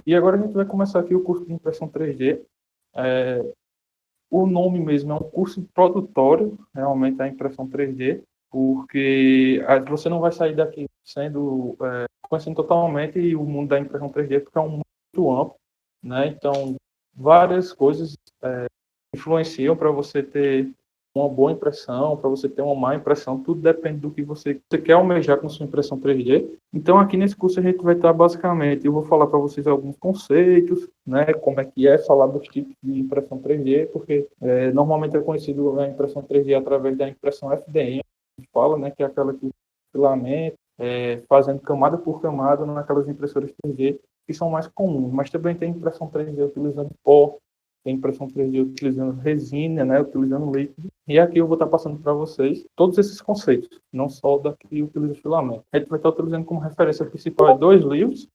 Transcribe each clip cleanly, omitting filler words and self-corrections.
E agora a gente vai começar aqui o curso de impressão 3D. O nome mesmo é um curso introdutório, realmente, da impressão 3D, porque você não vai sair daqui conhecendo totalmente o mundo da impressão 3D, porque é um mundo muito amplo, né? Então, várias coisas influenciam para você ter uma boa impressão, para você ter uma má impressão, tudo depende do que você quer almejar com sua impressão 3D. Então, aqui nesse curso a gente vai estar basicamente, eu vou falar para vocês alguns conceitos, né, como é que é falar dos tipos de impressão 3D, porque normalmente é conhecido a impressão 3D através da impressão FDM, a gente fala, né, que é aquela que filamento, fazendo camada por camada naquelas impressoras 3D que são mais comuns, mas também tem impressão 3D utilizando pó, tem impressão 3D utilizando resina, né, utilizando líquido. E aqui eu vou estar passando para vocês todos esses conceitos, não só o daqui utiliza filamento. A gente vai estar utilizando como referência principal dois livros.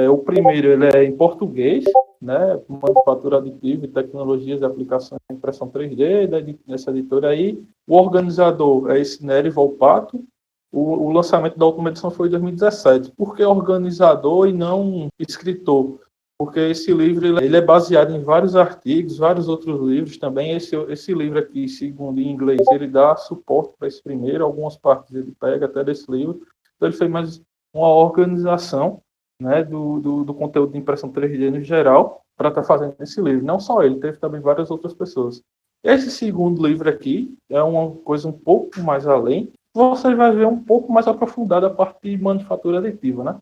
O primeiro ele é em português, né, Manufatura Aditiva e Tecnologias de Aplicação de Impressão 3D, dessa editora aí. O organizador é esse Nery Volpato. O lançamento da última edição foi em 2017. Por que organizador e não escritor? Porque esse livro ele é baseado em vários artigos, vários outros livros também. Esse livro aqui, segundo em inglês, ele dá suporte para esse primeiro, algumas partes ele pega até desse livro. Então ele fez mais uma organização, né, do conteúdo de impressão 3D no geral para estar fazendo esse livro. Não só ele, teve também várias outras pessoas. Esse segundo livro aqui é uma coisa um pouco mais além. Você vai ver um pouco mais aprofundada a parte de manufatura aditiva, né?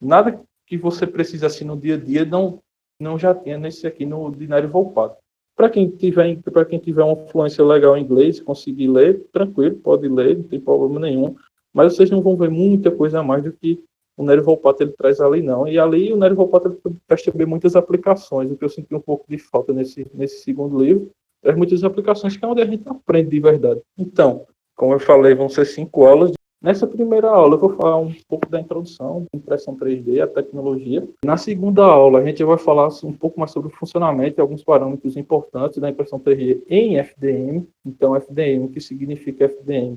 Nada que você precisa assim no dia a dia não já tinha nesse aqui no Dinário Volpato. Para quem tiver uma fluência legal em inglês, conseguir ler, tranquilo, pode ler, não tem problema nenhum. Mas vocês não vão ver muita coisa a mais do que o Nery Volpato ele traz ali, não. E ali o Nery Volpato ele traz também muitas aplicações, o que eu senti um pouco de falta nesse segundo livro. Traz muitas aplicações que é onde a gente aprende de verdade. Então, como eu falei, vão ser 5 aulas. Nessa primeira aula, eu vou falar um pouco da introdução, impressão 3D, a tecnologia. Na segunda aula, a gente vai falar um pouco mais sobre o funcionamento e alguns parâmetros importantes da impressão 3D em FDM. Então, FDM, o que significa FDM?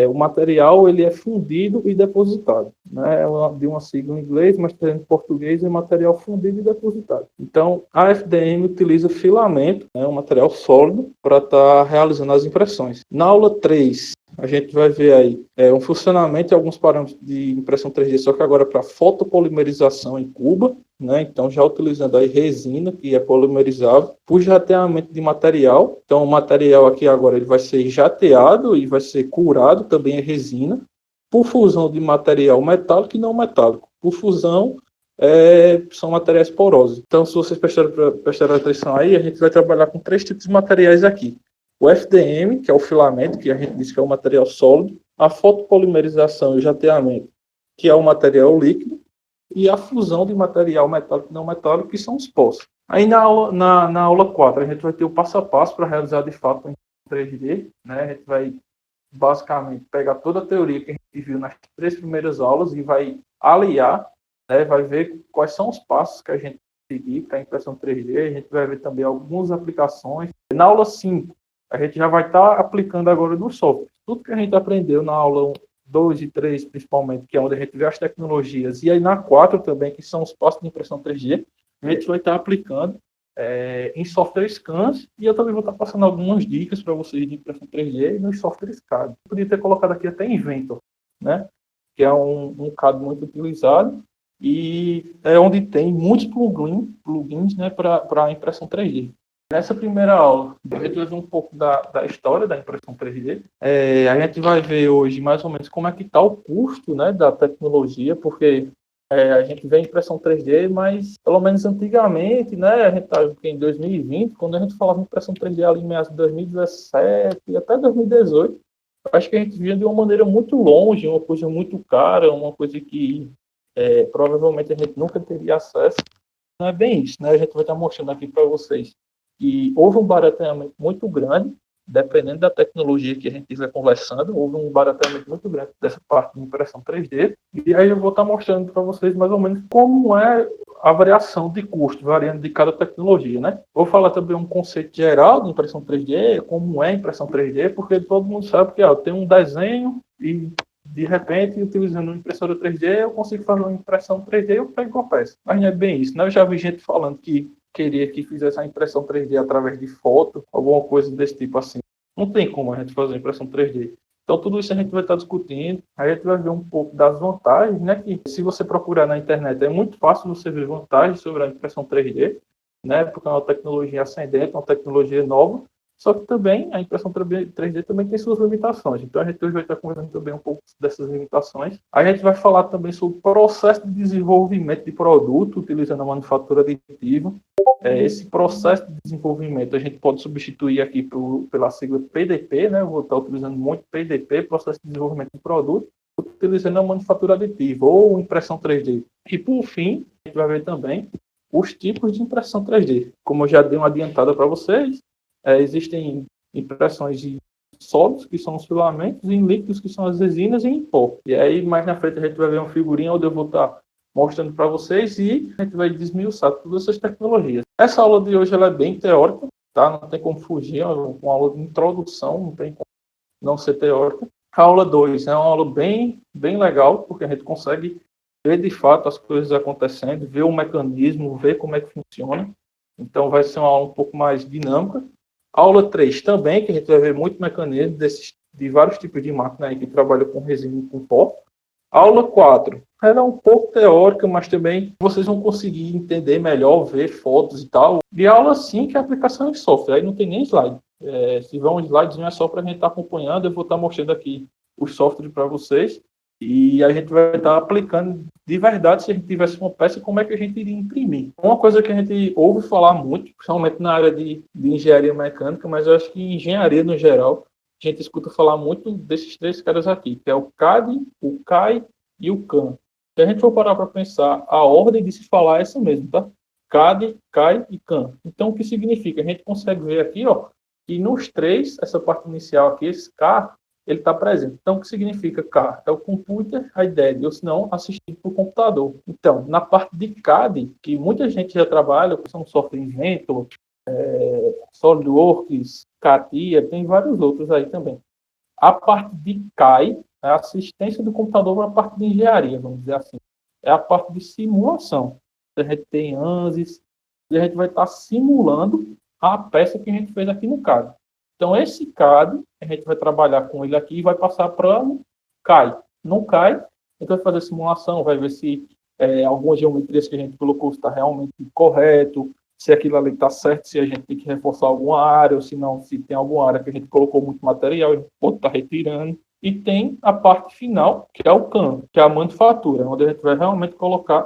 O material ele é fundido e depositado. Né? De uma sigla em inglês, mas em português é material fundido e depositado. Então, a FDM utiliza filamento, né, um material sólido, para estar realizando as impressões. Na aula 3, a gente vai ver aí um funcionamento e alguns parâmetros de impressão 3D, só que agora para fotopolimerização em cuba, né? Então já utilizando aí resina, que é polimerizável, por jateamento de material. Então o material aqui agora ele vai ser jateado e vai ser curado, também é resina, por fusão de material metálico e não metálico. Por fusão, são materiais porosos. Então, se vocês prestarem atenção aí, a gente vai trabalhar com 3 tipos de materiais aqui. O FDM, que é o filamento, que a gente diz que é o material sólido, a fotopolimerização e o jateamento, que é o material líquido, e a fusão de material metálico e não metálico, que são os pós. Aí na aula 4, a gente vai ter o passo a passo para realizar de fato em 3D. Né? A gente vai basicamente pegar toda a teoria que a gente viu nas 3 primeiras aulas e vai aliar, né? Vai ver quais são os passos que a gente seguir para a impressão 3D. A gente vai ver também algumas aplicações. Na aula 5, a gente já vai estar aplicando agora no software. Tudo que a gente aprendeu na aula 2 e 3, principalmente, que é onde a gente vê as tecnologias, e aí na 4 também, que são os passos de impressão 3D, a gente vai estar aplicando em software scans, e eu também vou estar passando algumas dicas para vocês de impressão 3D nos software CAD. Eu podia ter colocado aqui até Inventor, né? Que é um CAD muito utilizado, e é onde tem muitos plugins né, para impressão 3D. Nessa primeira aula, a gente vai ver um pouco da história da impressão 3D. A gente vai ver hoje mais ou menos como é que está o custo, né, da tecnologia, porque a gente vê a impressão 3D, mas pelo menos antigamente, né, a gente está em 2020, quando a gente falava impressão 3D ali em meados de 2017 e até 2018, acho que a gente via de uma maneira muito longe, uma coisa muito cara, uma coisa que provavelmente a gente nunca teria acesso. Não é bem isso, né? A gente vai estar mostrando aqui para vocês que houve um barateamento muito grande, dependendo da tecnologia que a gente estiver conversando, houve um barateamento muito grande dessa parte de impressão 3D, e aí eu vou estar mostrando para vocês mais ou menos como é a variação de custo, variando de cada tecnologia, né? Vou falar também um conceito geral de impressão 3D, como é a impressão 3D, porque todo mundo sabe que tem um desenho e de repente, utilizando uma impressora 3D, eu consigo fazer uma impressão 3D e eu pego uma peça. Mas não é bem isso, né? Eu já vi gente falando que queria que fizesse a impressão 3D através de foto, alguma coisa desse tipo assim. Não tem como a gente fazer impressão 3D. Então, tudo isso a gente vai estar discutindo. A gente vai ver um pouco das vantagens, né? Que se você procurar na internet, é muito fácil você ver vantagens sobre a impressão 3D, né? Porque é uma tecnologia ascendente, uma tecnologia nova. Só que também a impressão 3D também tem suas limitações. Então, a gente hoje vai estar conversando também um pouco dessas limitações. A gente vai falar também sobre o processo de desenvolvimento de produto utilizando a manufatura aditiva. Esse processo de desenvolvimento a gente pode substituir aqui pela sigla PDP, né? Eu vou estar utilizando muito PDP, processo de desenvolvimento de produto, utilizando a manufatura aditiva ou impressão 3D. E, por fim, a gente vai ver também os tipos de impressão 3D. Como eu já dei uma adiantada para vocês, existem impressões de sólidos, que são os filamentos, e em líquidos, que são as resinas, e em pó. E aí, mais na frente, a gente vai ver uma figurinha onde eu vou estar mostrando para vocês e a gente vai desmiuçar todas essas tecnologias. Essa aula de hoje ela é bem teórica, tá? Não tem como fugir, é uma aula de introdução, não tem como não ser teórica. A aula 2 é uma aula bem legal, porque a gente consegue ver de fato as coisas acontecendo, ver o mecanismo, ver como é que funciona. Então vai ser uma aula um pouco mais dinâmica. A aula 3 também, que a gente vai ver muito mecanismo de vários tipos de máquina aí que trabalham com resina e com pó. A aula 4, ela é um pouco teórica, mas também vocês vão conseguir entender melhor, ver fotos e tal. E a aula 5 é a aplicação de software, aí não tem nem slide. Se tiver um slide, não é só para a gente estar acompanhando, eu vou estar mostrando aqui os softwares para vocês. E a gente vai estar aplicando de verdade, se a gente tivesse uma peça, como é que a gente iria imprimir. Uma coisa que a gente ouve falar muito, principalmente na área de engenharia mecânica, mas eu acho que engenharia no geral, a gente escuta falar muito desses três caras aqui, que é o CAD, o CAI e o CAM. Se a gente for parar para pensar, a ordem de se falar é essa mesmo, tá? CAD, CAI e CAM. Então, o que significa? A gente consegue ver aqui, ó, que nos três, essa parte inicial aqui, esse K, ele está presente. Então, o que significa K? É o computer aided, ou se não, assistido por computador. Então, na parte de CAD, que muita gente já trabalha, que são software Inventor, SolidWorks, CATIA, tem vários outros aí também. A parte de CAI é a assistência do computador para a parte de engenharia, vamos dizer assim. É a parte de simulação. A gente tem ANSYS e a gente vai estar simulando a peça que a gente fez aqui no CAD. Então, esse CAD, a gente vai trabalhar com ele aqui e vai passar para o CAI. No CAI, a gente vai fazer simulação, vai ver se algumas geometrias que a gente colocou está realmente correto, se aquilo ali está certo, se a gente tem que reforçar alguma área, ou se não, se tem alguma área que a gente colocou muito material, a gente pode estar retirando. E tem a parte final, que é o CAM, que é a manufatura, onde a gente vai realmente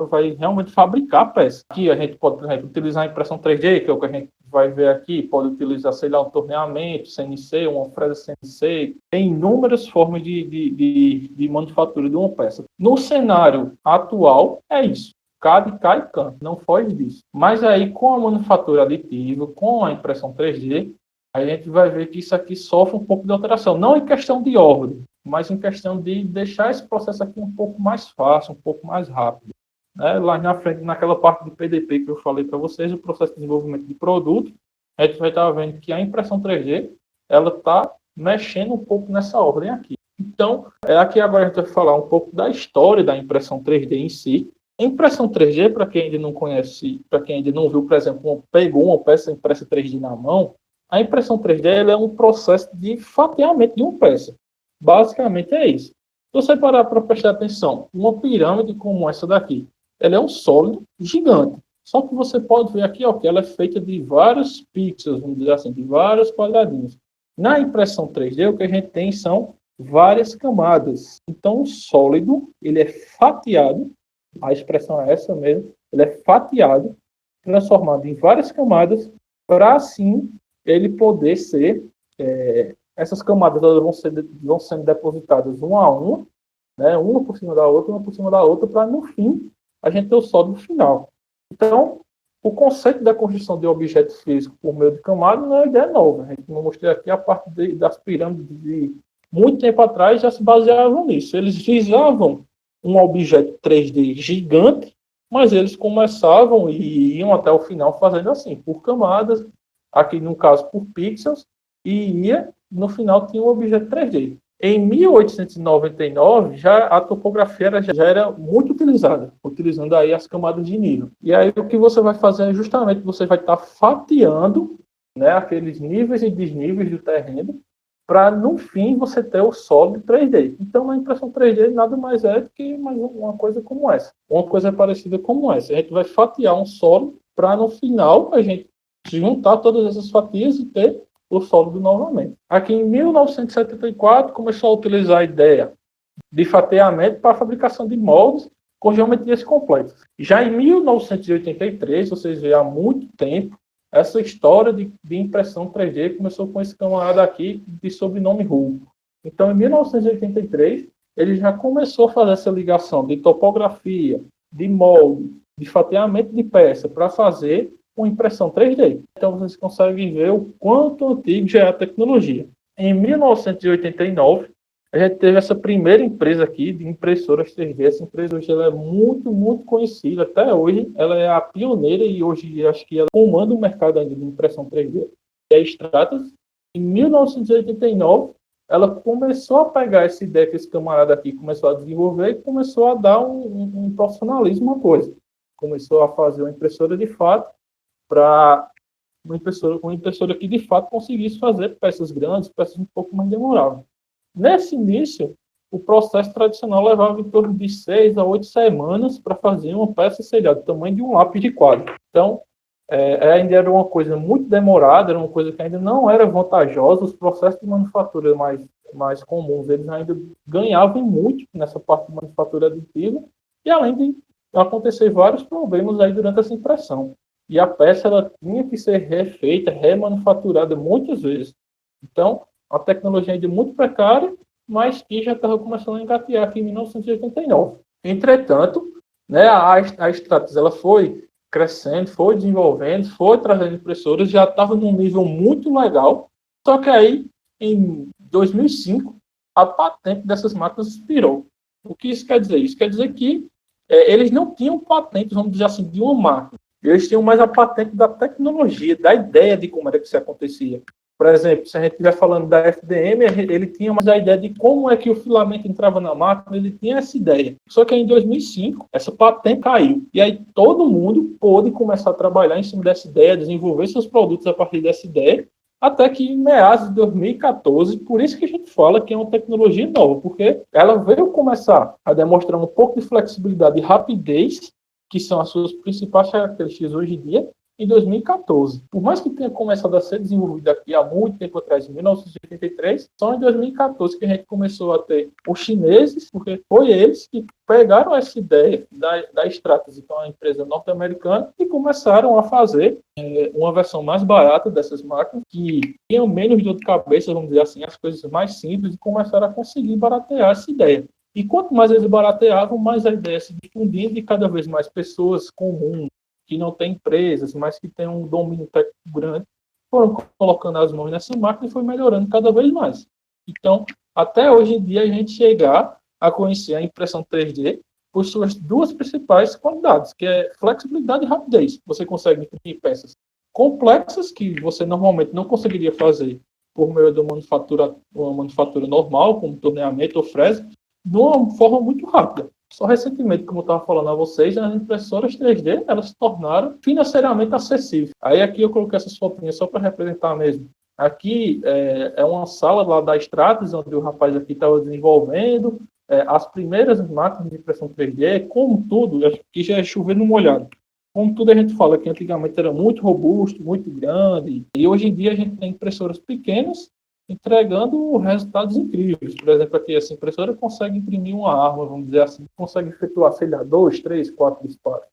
vai realmente fabricar a peça. Aqui a gente pode, por exemplo, utilizar a impressão 3D, que é o que a gente vai ver aqui, pode utilizar, sei lá, um torneamento, CNC, uma fresa CNC. Tem inúmeras formas de manufatura de uma peça. No cenário atual, é isso. CAD, CAI e CAM, não foge disso. Mas aí, com a manufatura aditiva, com a impressão 3D, a gente vai ver que isso aqui sofre um pouco de alteração. Não em questão de ordem, mas em questão de deixar esse processo aqui um pouco mais fácil, um pouco mais rápido. Lá na frente, naquela parte de PDP que eu falei para vocês, o processo de desenvolvimento de produto, a gente vai estar vendo que a impressão 3D, ela está mexendo um pouco nessa ordem aqui. Então, aqui agora a gente vai falar um pouco da história da impressão 3D em si. A impressão 3D, para quem ainda não conhece, para quem ainda não viu, por exemplo, pegou uma peça impressa 3D na mão, a impressão 3D ela é um processo de fatiamento de uma peça. Basicamente é isso. Se você parar para prestar atenção, uma pirâmide como essa daqui, ela é um sólido gigante. Só que você pode ver aqui, ó, que ela é feita de vários pixels, vamos dizer assim, de vários quadradinhos. Na impressão 3D, o que a gente tem são várias camadas. Então, o sólido, ele é fatiado, a expressão é essa mesmo, ele é fatiado, transformado em várias camadas, para assim ele poder ser, essas camadas elas vão sendo depositadas uma a uma, né, uma por cima da outra, para no fim a gente ter o sólido final. Então, o conceito da construção de objetos físicos por meio de camadas não é uma ideia nova. A gente mostrei aqui a parte das pirâmides de muito tempo atrás já se baseavam nisso. Eles visavam um objeto 3D gigante, mas eles começavam e iam até o final fazendo assim, por camadas, aqui no caso por pixels, e no final tinha um objeto 3D. Em 1899, já a topografia já era muito utilizada, utilizando aí as camadas de nível. E aí o que você vai fazer é justamente você vai estar fatiando, né, aqueles níveis e desníveis do terreno, para no fim você ter o sólido 3D. Então a impressão 3D nada mais é do que mais uma coisa como essa, uma coisa parecida como essa. A gente vai fatiar um sólido para no final a gente juntar todas essas fatias e ter o sólido novamente. Aqui em 1974 começou a utilizar a ideia de fatiamento para a fabricação de moldes com geometrias complexas. Já em 1983, vocês veem há muito tempo, essa história de impressão 3D começou com esse camarada aqui de sobrenome Hull. Então, em 1983, ele já começou a fazer essa ligação de topografia, de molde, de fatiamento de peça para fazer uma impressão 3D. Então, vocês conseguem ver o quanto antigo já é a tecnologia. Em 1989, a gente teve essa primeira empresa aqui de impressoras 3D. Essa empresa hoje ela é muito, muito conhecida. Até hoje, ela é a pioneira e hoje acho que ela comanda o mercado ainda de impressão 3D. É a Stratas. Em 1989, ela começou a pegar essa ideia que esse camarada aqui começou a desenvolver e começou a dar um profissionalismo à coisa. Começou a fazer uma impressora de fato para uma impressora que de fato conseguisse fazer peças grandes, peças um pouco mais demoradas. Nesse início, o processo tradicional levava em torno de 6 a 8 semanas para fazer uma peça, sei lá, do tamanho de um lápis de quadro. Então, ainda era uma coisa muito demorada, era uma coisa que ainda não era vantajosa. Os processos de manufatura mais comuns, eles ainda ganhavam muito nessa parte de manufatura aditiva, e além de acontecer vários problemas aí durante essa impressão. E a peça ela tinha que ser refeita, remanufaturada muitas vezes. Então, a tecnologia ainda muito precária, mas que já estava começando a engatear aqui em 1989. Entretanto, né, a Stratas ela foi crescendo, foi desenvolvendo, foi trazendo impressoras, já estava num nível muito legal, só que aí, em 2005, a patente dessas máquinas expirou. O que isso quer dizer? Isso quer dizer que eles não tinham patente, vamos dizer assim, de uma máquina. Eles tinham mais a patente da tecnologia, da ideia de como era que isso acontecia. Por exemplo, se a gente estiver falando da FDM, ele tinha mais a ideia de como é que o filamento entrava na máquina, ele tinha essa ideia. Só que em 2005, essa patente caiu. E aí todo mundo pôde começar a trabalhar em cima dessa ideia, desenvolver seus produtos a partir dessa ideia, até que em meados de 2014, por isso que a gente fala que é uma tecnologia nova, porque ela veio começar a demonstrar um pouco de flexibilidade e rapidez, que são as suas principais características hoje em dia, em 2014. Por mais que tenha começado a ser desenvolvido aqui há muito tempo atrás, em 1983, só em 2014 que a gente começou a ter os chineses, porque foi eles que pegaram essa ideia da Stratas, então a empresa norte-americana, e começaram a fazer uma versão mais barata dessas máquinas, que tinham menos dor de cabeça, vamos dizer assim, as coisas mais simples, e começaram a conseguir baratear essa ideia. E quanto mais eles barateavam, mais a ideia se difundindo e cada vez mais pessoas comuns, que não têm empresas, mas que têm um domínio técnico grande, foram colocando as mãos nessa máquina e foi melhorando cada vez mais. Então, até hoje em dia, a gente chegar a conhecer a impressão 3D por suas duas principais qualidades, que é flexibilidade e rapidez. Você consegue imprimir peças complexas que você normalmente não conseguiria fazer por meio de uma manufatura normal, como torneamento ou frese, de uma forma muito rápida. Só recentemente, como eu estava falando a vocês, as impressoras 3D elas se tornaram financeiramente acessíveis. Aí aqui eu coloquei essas fotinhas só para representar mesmo. Aqui é uma sala lá da Stratas, onde o rapaz aqui estava desenvolvendo as primeiras máquinas de impressão 3D, como tudo, aqui já é chover no molhado. Como tudo a gente fala que antigamente era muito robusto, muito grande, e hoje em dia a gente tem impressoras pequenas entregando resultados incríveis. Por exemplo, aqui essa impressora consegue imprimir uma arma, vamos dizer assim, consegue efetuar, sei lá, 2, 3, 4 disparos.